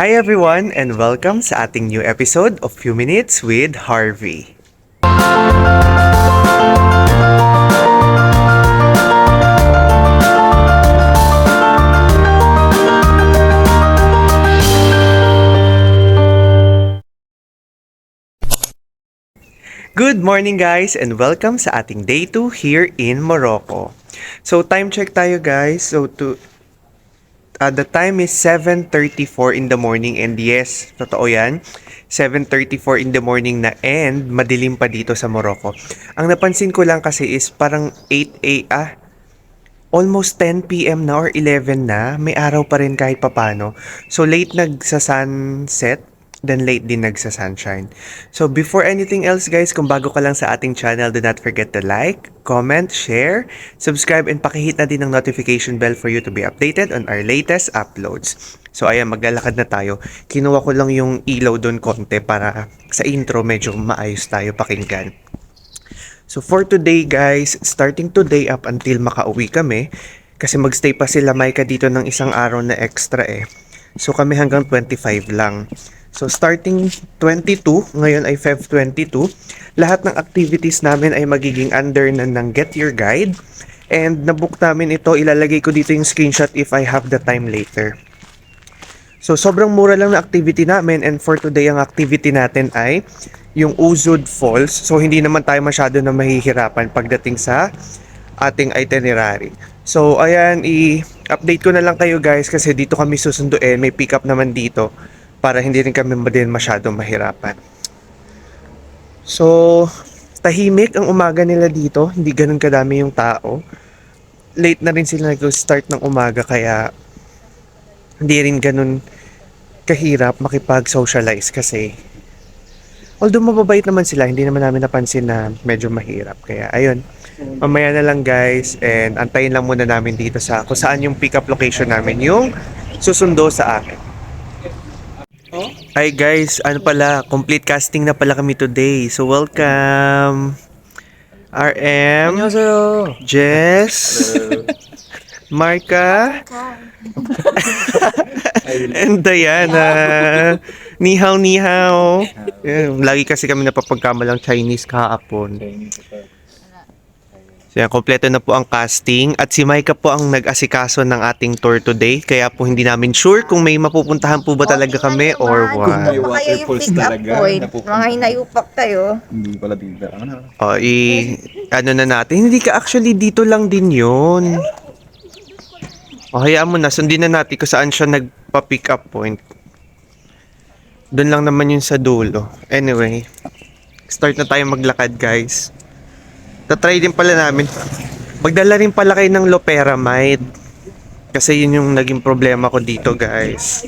Hi everyone and welcome sa ating new episode of Few Minutes with Harvey. Good morning guys and welcome sa ating day 2 here in Morocco. So time check tayo guys. The time is 7:34 in the morning and yes, totoo yan. 7:34 in the morning na and madilim pa dito sa Morocco. Ang napansin ko lang kasi is parang 8 almost 10 p.m. na or 11 na, may araw pa rin kahit papano. So late nagsa-sunset, then late din nagsa-sunshine. So before anything else guys, kung bago ka lang sa ating channel, do not forget to like, comment, share, subscribe, and pakihit na din ng notification bell for you to be updated on our latest uploads. So ayan, maglalakad na tayo. Kinuha ko lang yung ilaw doon konti para sa intro medyo maayos tayo pakinggan. So for today guys, starting today up until makauwi kami, kasi magstay pa sila Maika dito ng isang araw na extra eh. So kami hanggang 25 lang. So starting 22, ngayon ay Feb 22, lahat ng activities namin ay magiging under na ng Get Your Guide. And nabook namin ito, ilalagay ko dito yung screenshot if I have the time later. So sobrang mura lang na activity namin and for today ang activity natin ay yung Uzud Falls. So hindi naman tayo masyado na mahihirapan pagdating sa ating itinerary. So ayan, i-update ko na lang kayo guys kasi dito kami susunduin. May pick up naman dito para hindi rin kami din masyado mahirapan. So tahimik ang umaga nila dito. Hindi ganun kadami yung tao. Late na rin sila nag-start ng umaga kaya hindi rin ganun kahirap makipag-socialize kasi although mababait naman sila, hindi naman namin napansin na medyo mahirap. Kaya ayun, mamaya na lang guys and antayin lang muna namin dito sa kung saan yung pick up location namin yung susundo sa akin. Hi guys, ano pala, complete casting na pala kami today. So welcome RM, 안녕하세요. Jess, Marka, and Diana. Ni hao, ni hao. Yan, lagi kasi kami napapagkamalang Chinese kahapon. So yan, kompleto na po ang casting. At si Maika po ang nag-asikaso ng ating tour today. Kaya po hindi namin sure kung may mapupuntahan po ba talaga kami or Kung what. may waterfalls talaga, Mga hinayupak tayo. hindi pala dito. O, ano na natin. Hindi ka actually dito lang din yun. O, hayaan mo na. Sundin na natin kung saan siya nagpa-pick up point. Doon lang naman yun sa dulo. Anyway, start na tayo maglakad guys. Tatry din pala namin. Magdala rin pala kayo ng loperamide. Kasi yun yung naging problema ko dito guys.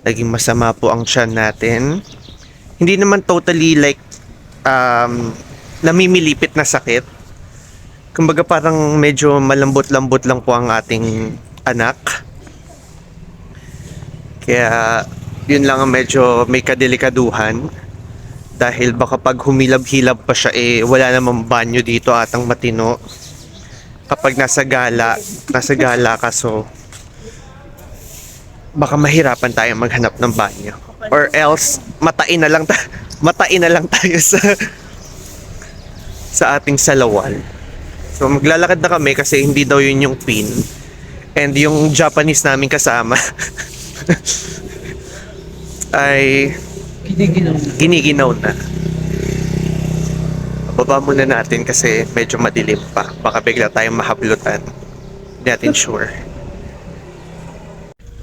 Naging masama po ang tiyan natin. Hindi naman totally like namimilipit na sakit. Kumbaga parang medyo malambot-lambot lang po ang ating anak. Kaya yun lang ang medyo may kadelikaduhan. Dahil baka pag humilab-hilab pa siya wala namang banyo dito atang matino. Kapag nasa gala ka so baka mahirapan tayo maghanap ng banyo. Or else matain na lang tayo sa ating salawal. So maglalakad na kami kasi hindi daw yun yung pin. And yung Japanese namin kasama ay giniginaw na. Baba muna natin kasi medyo madilim pa. Baka bigla tayong mahablutan. Hindi natin sure.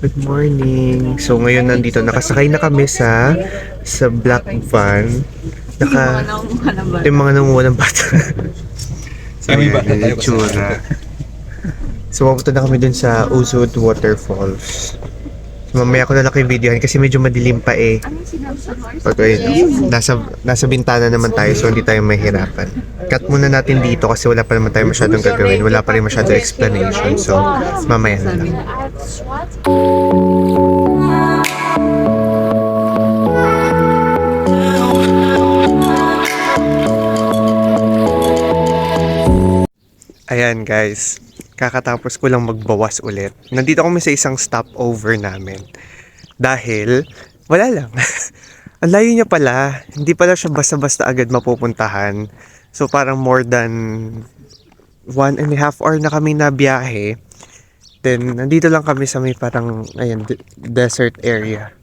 Good morning. So ngayon nandito nakasakay na kami sa black van. Yung mga nangunguha ng bata. So May yan, bata tayo yung itsura. So pupunta na kami dun sa Uzud Waterfalls. So, mamaya ko na lang kayo videohan kasi medyo madilim pa eh. Okay, nasa bintana naman tayo so hindi tayo mahirapan. Cut muna natin dito kasi wala pa naman tayo masyadong gagawin. Wala pa rin masyadong explanation. So, mamaya na lang. Ayan guys, kakatapos ko lang magbawas ulit. Nandito kami sa isang stopover namin. Dahil, wala lang. Ang layo niya pala. Hindi pala siya basta-basta agad mapupuntahan. So parang more than 1.5 hour na kami na biyahe. Then, nandito lang kami sa may parang, ayan, desert area.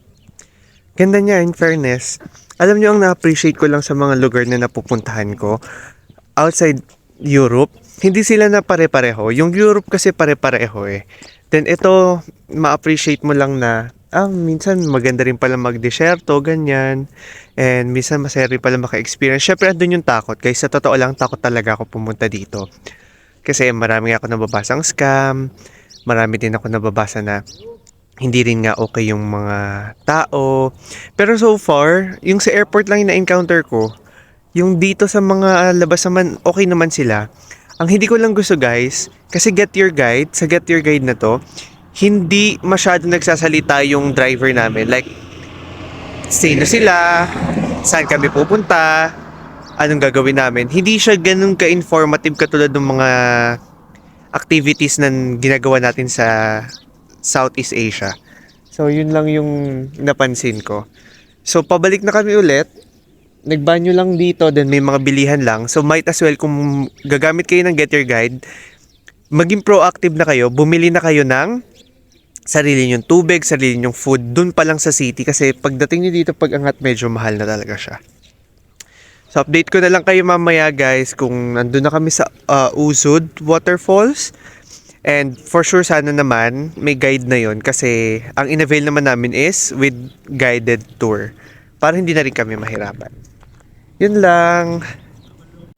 Ganda niya, in fairness. Alam niyo, ang na-appreciate ko lang sa mga lugar na napupuntahan ko, outside Europe, hindi sila na pare-pareho. Yung Europe kasi pare-pareho eh. Then, ito, ma-appreciate mo lang na, minsan maganda rin pala magdesyerto, ganyan. And minsan masaya rin pala maka-experience. Syempre, andun yung takot. Guys, sa totoo lang, takot talaga ako pumunta dito. Kasi marami ako nababasang scam. Marami din ako nababasa na hindi rin nga okay yung mga tao. Pero so far, yung sa airport lang yung na-encounter ko, yung dito sa mga labas naman, okay naman sila. Ang hindi ko lang gusto guys, kasi sa Get Your Guide na to, hindi masyado nagsasalita yung driver namin. Like, sino sila, saan kami pupunta, anong gagawin namin. Hindi siya ganun ka-informative katulad ng mga activities na ginagawa natin sa Southeast Asia. So, yun lang yung napansin ko. So, pabalik na kami ulit. Nagbanyo lang dito, then may mga bilihan lang. So, might as well, kung gagamit kayo ng Get Your Guide, maging proactive na kayo. Bumili na kayo ng sarili nyong tubig, sarili nyong food, dun pa lang sa city. Kasi pagdating nyo dito, pag-angat, medyo mahal na talaga siya. So, update ko na lang kayo mamaya guys kung nandun na kami sa Uzud Waterfalls. And for sure sana naman may guide na yon kasi ang in-avail naman namin is with guided tour. Para hindi na rin kami mahirapan. Yun lang.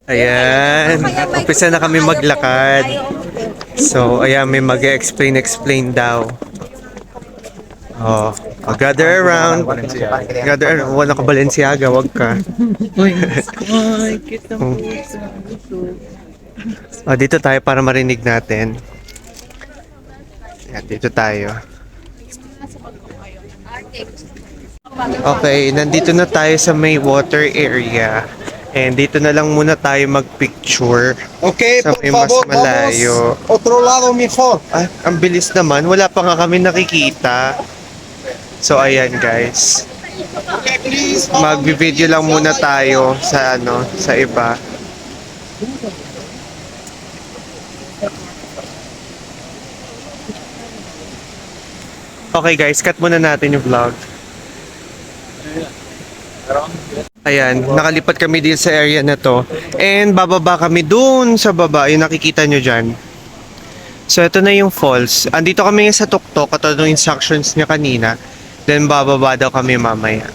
Ayan. Umpisa na kami maglakad. So, ayan, may mag-explain daw. Oh, gather around. Gather around. Wala ka Balenciaga, wag ka. Oh, dito tayo para marinig natin. Ayan, dito tayo. Okay, nandito na tayo sa may water area. And dito na lang muna tayo mag-picture. Okay, Sa por may mas favor, malayo. vamos otro lado mejor. Ah, ang bilis naman. Wala pa nga kami nakikita. So, ayan guys. Okay, please. Mag-video lang muna tayo sa sa iba. Okay guys, cut muna natin yung vlog. Ayan, nakalipat kami dito sa area na to. And bababa kami dun sa baba, yung nakikita nyo dyan. So ito na yung falls. Andito kami ngayon sa tuktok, katulad ng instructions niya kanina. Then bababa daw kami mamaya.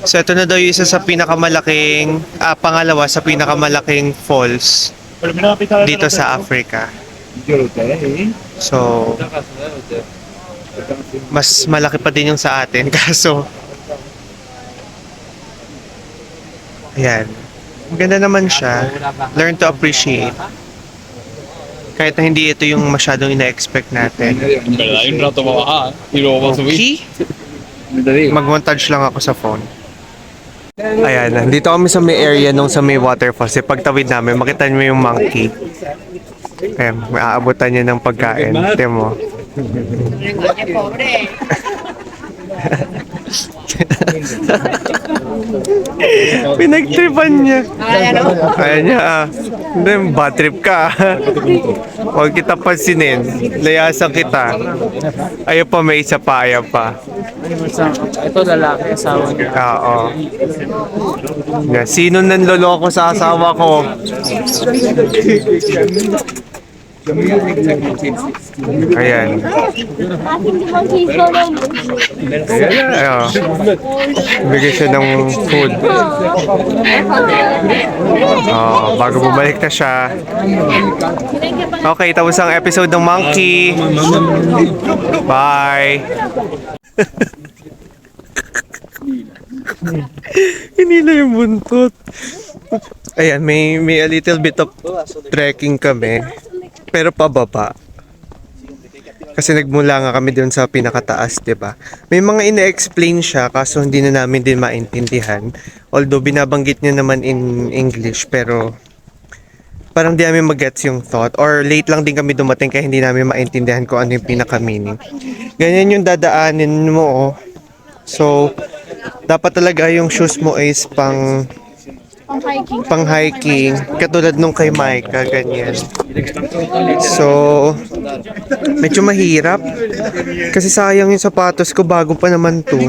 So ito na daw yung isa sa pinakamalaking, pangalawa sa pinakamalaking falls dito sa Africa. So, mas malaki pa din yung sa atin, kaso, ayan. Maganda naman siya. Learn to appreciate. Kahit na hindi ito yung masyadong ina-expect natin. En verdad hay un rato para bajar y luego para subir. Okay? Mag-montage lang ako sa phone. Ayan, dito kami sa may area nung sa may waterfalls. Pagtawid namin, makita niyo yung monkey. Ayan, may aabutan niya ng pagkain. Tingnan mo. Pinagtripan niya. Kaya niya, hindi, bad trip ka. Huwag kita pansinin. Layasan kita. Ayaw pa, may isa pa, ayaw pa. Ito lalaki, asawa niya. Oo. Yeah, sino nanloloko sa asawa ko? Ayan. Ayan. Bigay siya ng food. Oh, bago bumalik na siya. Okay, tapos ang episode ng Monkey. Bye. Hinila yung buntot. Ayan, may a little bit of trekking kami. Pero pababa. Kasi nagmula nga kami doon sa pinakataas, 'di ba? May mga ina-explain siya kaso hindi na namin din maintindihan. Although binabanggit niya naman in English pero parang di namin mag-gets yung thought or late lang din kami dumating kaya hindi namin maintindihan kung ano yung pinaka-meaning. Ganyan yung dadaanin mo, oh. So, dapat talaga yung shoes mo is pang hiking. Katulad nung kay Micah, ganyan. So, medyo mahirap. Kasi sayang yung sapatos ko, bago pa naman to.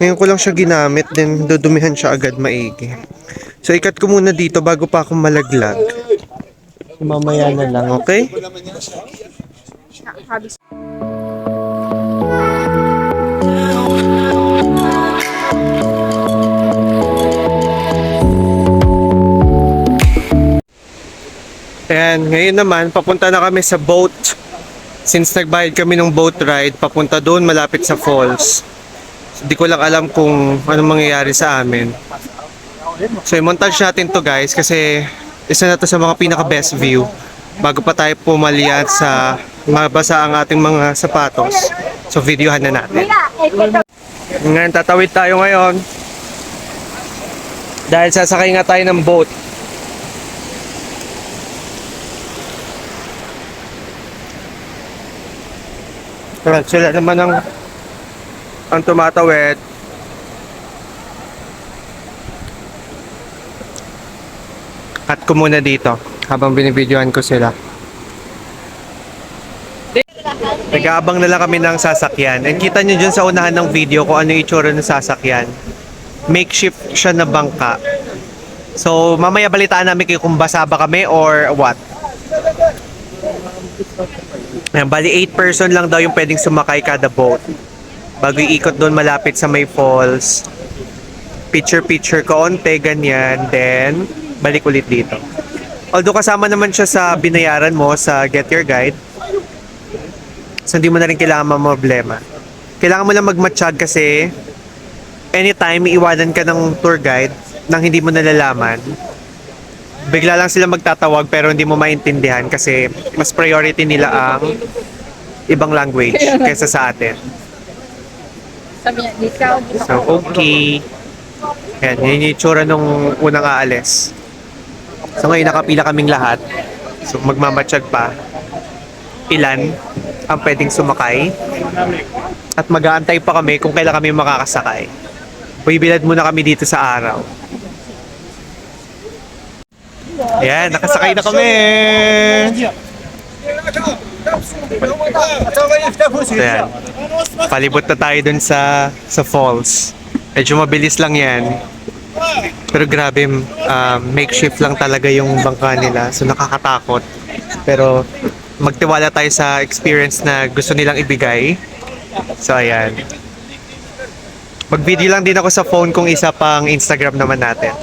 Ngayon ko lang siya ginamit, then dudumihan siya agad maigi. So, ikat ko muna dito bago pa ako malaglag. Mamaya na lang, okay? Ayan, ngayon naman, papunta na kami sa boat. Since nagbayad kami ng boat ride, papunta doon malapit sa falls. Hindi ko lang alam kung anong mangyayari sa amin. So, i-montage natin to guys kasi isa na to sa mga pinaka-best view bago pa tayo pumalya sa mabasa ang ating mga sapatos. So, videohan na natin. Ngayon, tatawid tayo ngayon. Dahil sasakay nga tayo ng boat. Sila naman ang tumatawid. Cut ko muna dito habang binibidyohan ko sila. Nag-aabang na lang kami ng sasakyan. And kita nyo dyan sa unahan ng video kung ano yung itsura ng sasakyan. Makeshift siya na bangka. So, mamaya balitaan namin kayo kung basa ba kami or what. Ayan, bali 8 person lang daw yung pwedeng sumakay kada boat. Bago iikot doon malapit sa may falls. Picture-picture kaonte, ganyan. Then, balik ulit dito. Although kasama naman siya sa binayaran mo sa Get Your Guide. So, hindi mo na rin kailangan problema. Kailangan mo lang magmatsyag kasi anytime iiwanan ka ng tour guide nang hindi mo nalalaman, bigla lang sila magtatawag pero hindi mo maintindihan kasi mas priority nila ang ibang language kaysa sa atin. Sabi niya, discount. So, okay. Yan, yun yung itsura nung unang aalis. So, ngayon nakapila kaming lahat. So, magmamatsyag pa. Ilan ang pwedeng sumakay. At mag-aantay pa kami kung kailan kami makakasakay. Bibilad muna kami dito sa araw. Ayan, nakasakay na kami! So, ayan. Palibot na tayo dun sa falls. Medyo mabilis lang yan. Pero grabe, makeshift lang talaga yung bangka nila. So nakakatakot. Pero magtiwala tayo sa experience na gusto nilang ibigay. So ayan. Mag-video lang din ako sa phone kung isa pang Instagram naman natin.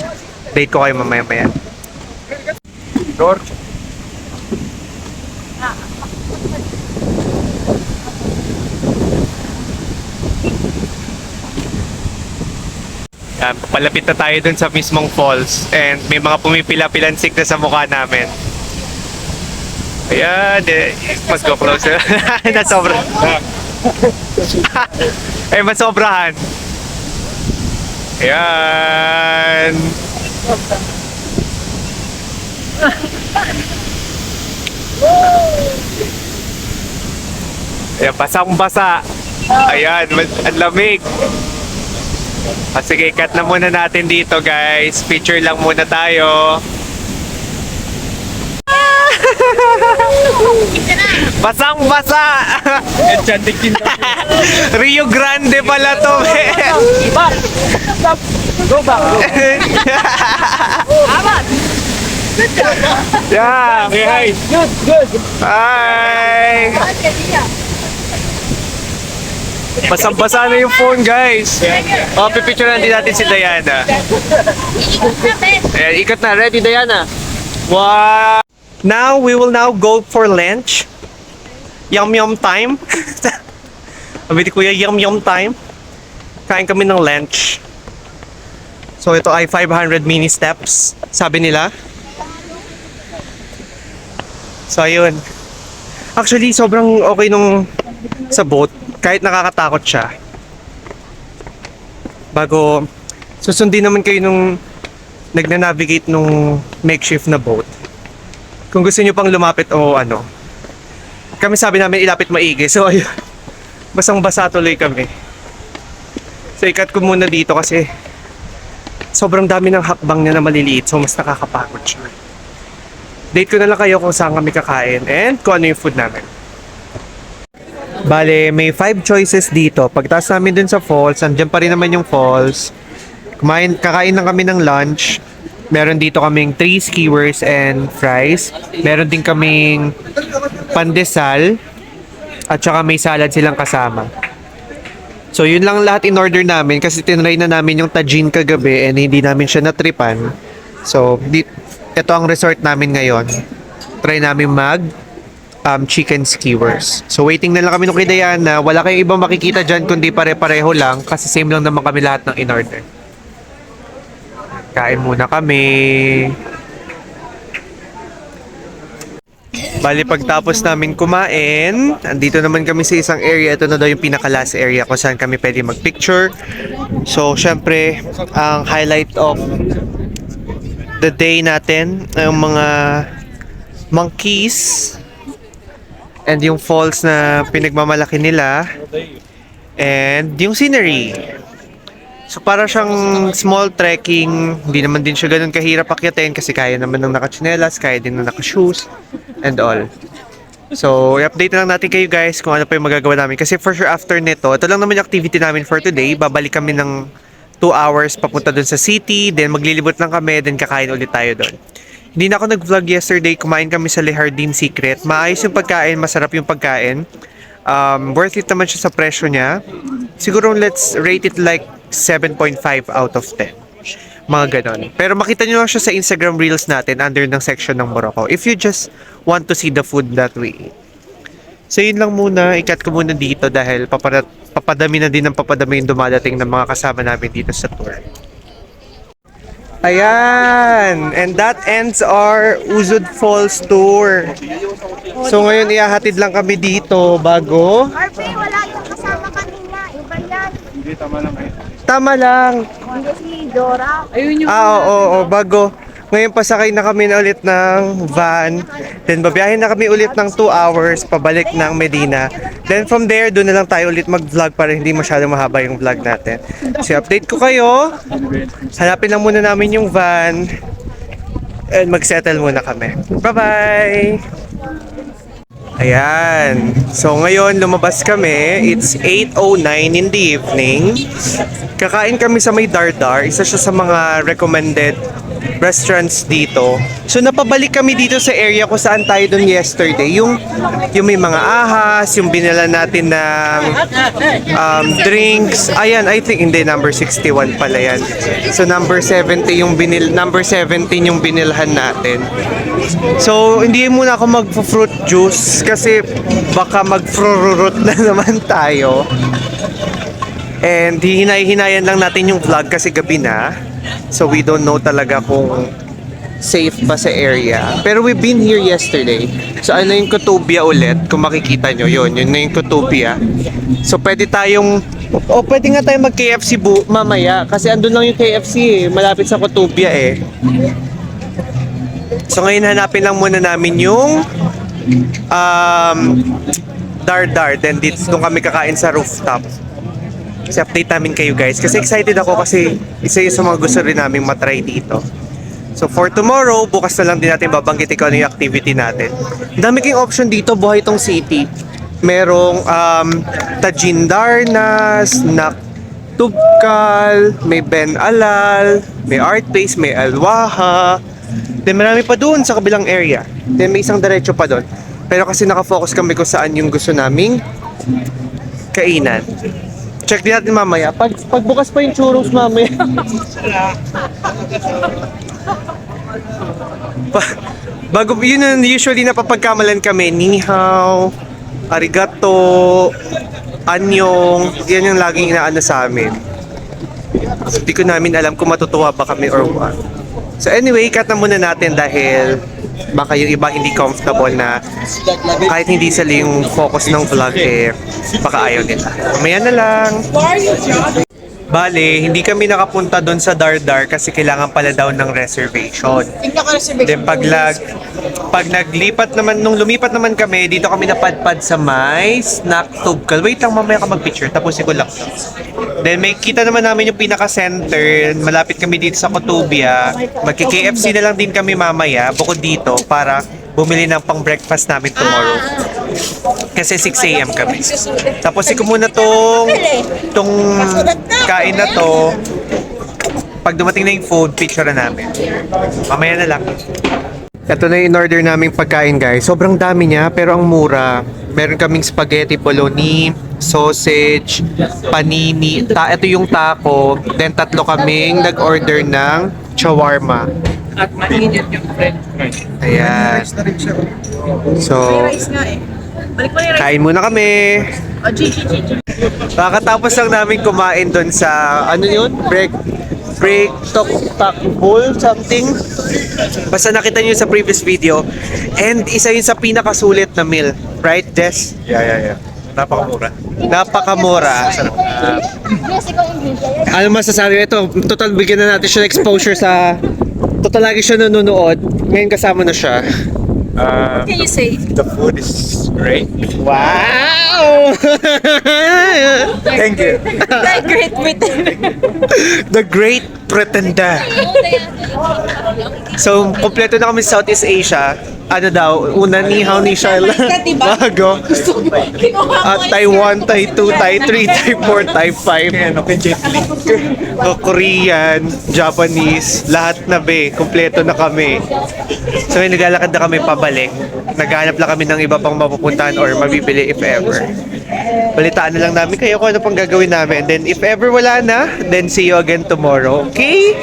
Date ko kayo mamaya-maya. George? Palapit na tayo dun sa mismong falls and may mga pumipila-pilansik na sa mukha namin. Ayan, mas go closer. Nasobra. Ay, masobrahan. Ayan. Ayan, basang-basa. Ayan, ang lamig. Sige, cut na muna natin dito guys. Picture lang muna tayo. Basang-basa! Rio Grande pala to, Go back. Yeah! Okay, hi. Good, good. Hi! Basang-basa na yung phone, guys. Oh, pipicturean din natin si Diana. Ayan, ikot na. Ready, Diana? Wow! Now, we will now go for lunch. Yum-yum time. Sabi ni Kuya, yum-yum time. Kain kami ng lunch. So, ito ay 500 mini steps, sabi nila. So, ayun. Actually, sobrang okay nung sa boat. Kahit nakakatakot siya. Bago, susundin naman kayo nung nagnanavigate nung makeshift na boat. Kung gusto nyo pang lumapit o ano. Kami sabi namin ilapit maigi. So ayun. Basang-basa tuloy kami. So ikat ko muna dito kasi sobrang dami ng hakbang niya na maliliit. So mas nakakapagod siya. Date ko na lang kayo kung saan kami kakain and kung ano yung food namin. Bale, may 5 choices dito. Pagtaas namin dun sa falls, andyan pa rin naman yung falls. Kakain lang kami ng lunch. Meron dito kaming 3 skewers and fries. Meron din kaming pandesal. At saka may salad silang kasama. So yun lang lahat in order namin kasi tinry na namin yung tajin kagabi and hindi namin siya natripan. So ito ang resort namin ngayon. Try namin chicken skewers. So waiting na lang kami nung kay Diana. Wala kayong ibang makikita dyan kundi pare-pareho lang kasi same lang naman kami lahat ng in order. Kain muna kami. Bali pagtapos namin kumain, andito naman kami sa isang area. Ito na daw yung pinaka-last area kung saan kami pwede mag-picture. So syempre, ang highlight of the day natin ay yung mga monkeys and yung falls na pinagmamalaki nila and yung scenery. So para siyang small trekking, hindi naman din siya ganun kahirap akyatin kasi kaya naman ng naka-chinelas, kaya din ng naka-shoes and all. So i-update na lang natin kayo guys kung ano pa yung magagawa namin kasi for sure after nito, ito lang naman yung activity namin for today. Babalik kami ng 2 hours papunta dun sa city, then maglilibot lang kami, then kakain ulit tayo doon. Hindi na ako nag-vlog yesterday, kumain kami sa Le Jardin Secret. Maayos yung pagkain, masarap yung pagkain. Worth it naman siya sa presyo niya. Siguro let's rate it like 7.5 out of 10. Mga ganon. Pero makita nyo lang siya sa Instagram Reels natin under ng section ng Morocco. If you just want to see the food that we eat. So yun lang muna. Ikat ko muna dito dahil papadami na din ng papadami yung dumadating ng mga kasama namin dito sa tour. Ayan! And that ends our Uzud Falls tour. So ngayon ihahatid lang kami dito bago. RP, wala yung kasama kanina. Iba yan. Tama lang. Hindi si Dora. Ayun yung... Oo, bago. Ngayon pasakay na kami na ulit ng van. Then babiyahin na kami ulit ng 2 hours pabalik ng Medina. Then from there, doon na lang tayo ulit mag-vlog para hindi masyadong mahaba yung vlog natin. So update ko kayo. Hanapin lang muna namin yung van. And mag-settle muna kami. Bye-bye! Ayan. So ngayon lumabas kami. It's 8:09 in the evening. Kakain kami sa may Dardar. Isa siya sa mga recommended restaurants dito. So napabalik kami dito sa area kung saan tayo dun yesterday. Yung may mga ahas, yung binila natin ng drinks. Ayan, I think hindi number 61 pala yan. So number 17 yung binilhan natin. So hindi muna ako mag-fruit juice kasi baka mag-frururut na naman tayo. And hinay-hinayan lang natin yung vlog kasi gabi na. So we don't know talaga kung safe ba sa area. Pero we've been here yesterday. So ano yung Kutubia ulit? Kung makikita nyo, yun na yung Kutubia. So pwede tayong... pwede nga tayo mag-KFC mamaya. Kasi andun lang yung KFC eh. Malapit sa Kutubia eh. So ngayon hanapin lang muna namin yung Dardar. Then doon kami kakain sa rooftop. Kasi update namin kayo guys. Kasi excited ako kasi isa yung sa mga gusto rin namin matry dito. So for tomorrow, bukas na lang din natin babanggitin ko ano yung activity natin. Ang dami kayong option dito, buhay itong city. Merong Tajin Darnas, Tubkal, may Ben Alal, may Art Place, may Alwaha. Then marami pa doon sa kabilang area. Then may isang diretso pa doon. Pero kasi nakafocus kami kung saan yung gusto naming kainan. Check din natin mamaya. Pagbukas pa yung churros mamaya. Bago, yun ang usually napapagkamalan kami. Nihaw, arigato, anyong. Yan yung laging inaano sa amin. Hindi ko namin alam kung matutuwa ba kami or what. So anyway, cut na muna natin dahil baka yung iba hindi comfortable na kahit hindi sila yung focus ng vlog eh, baka ayaw nila. Mamaya na lang. Bale, hindi kami nakapunta doon sa Dardar kasi kailangan pala daw ng reservation. Then pag naglipat naman, nung lumipat naman kami, dito kami napadpad sa may snack tubkal. Wait lang, mamaya ka mag-picture, tapusin ko lang. Then may kita naman namin yung pinaka-center. Malapit kami dito sa Kotubia. Magki-KFC na lang din kami mamaya, bukod dito, para bumili ng pang-breakfast namin tomorrow. Kasi 6 a.m. kami. Tapos ko muna tong kain na to. Pag dumating na yung food, picture na namin. Mamaya na lang. Ito na yung in-order naming pagkain, guys. Sobrang dami niya, pero ang mura. Meron kaming spaghetti bolognese, sausage, panini. Ito yung taco. Then 3 kaming nag-order ng shawarma. At mainit yung french fries. Ayan. So, Balik mo yung rice. kain muna kami. O, Gigi. Kakatapos lang namin kumain doon sa, ano yun? Break bowl, something. Basta nakita nyo sa previous video. And isa yun sa pinakasulit na meal. Right, Jess? Yeah. Napakamura. Napakamura. Yes, ikaw yung Gigi. Ano masasabi? Ito, total bigyan na natin siya ng exposure sa... Total lagi siya nanonood. Ngayon kasama na siya. Can you say? The food is great. Wow! Thank you. The Great Britain. The Great Pretender. So, kompleto na kami sa Southeast Asia. Ano daw? Una, ni hao ni Charlotte. Bago. Taiwan, Tai 2, Tai 3, Tai 4, Tai 5. Okay, Jet Li. Korean, Japanese, lahat na be. Kompleto na kami. So, naglalakad na kami pabalik. Naghanap lang kami ng iba pang mapupuntahan or mabibili if ever. Balitaan na lang namin kayo kung ano pang gagawin namin. Then, if ever wala na, then see you again tomorrow. Okay?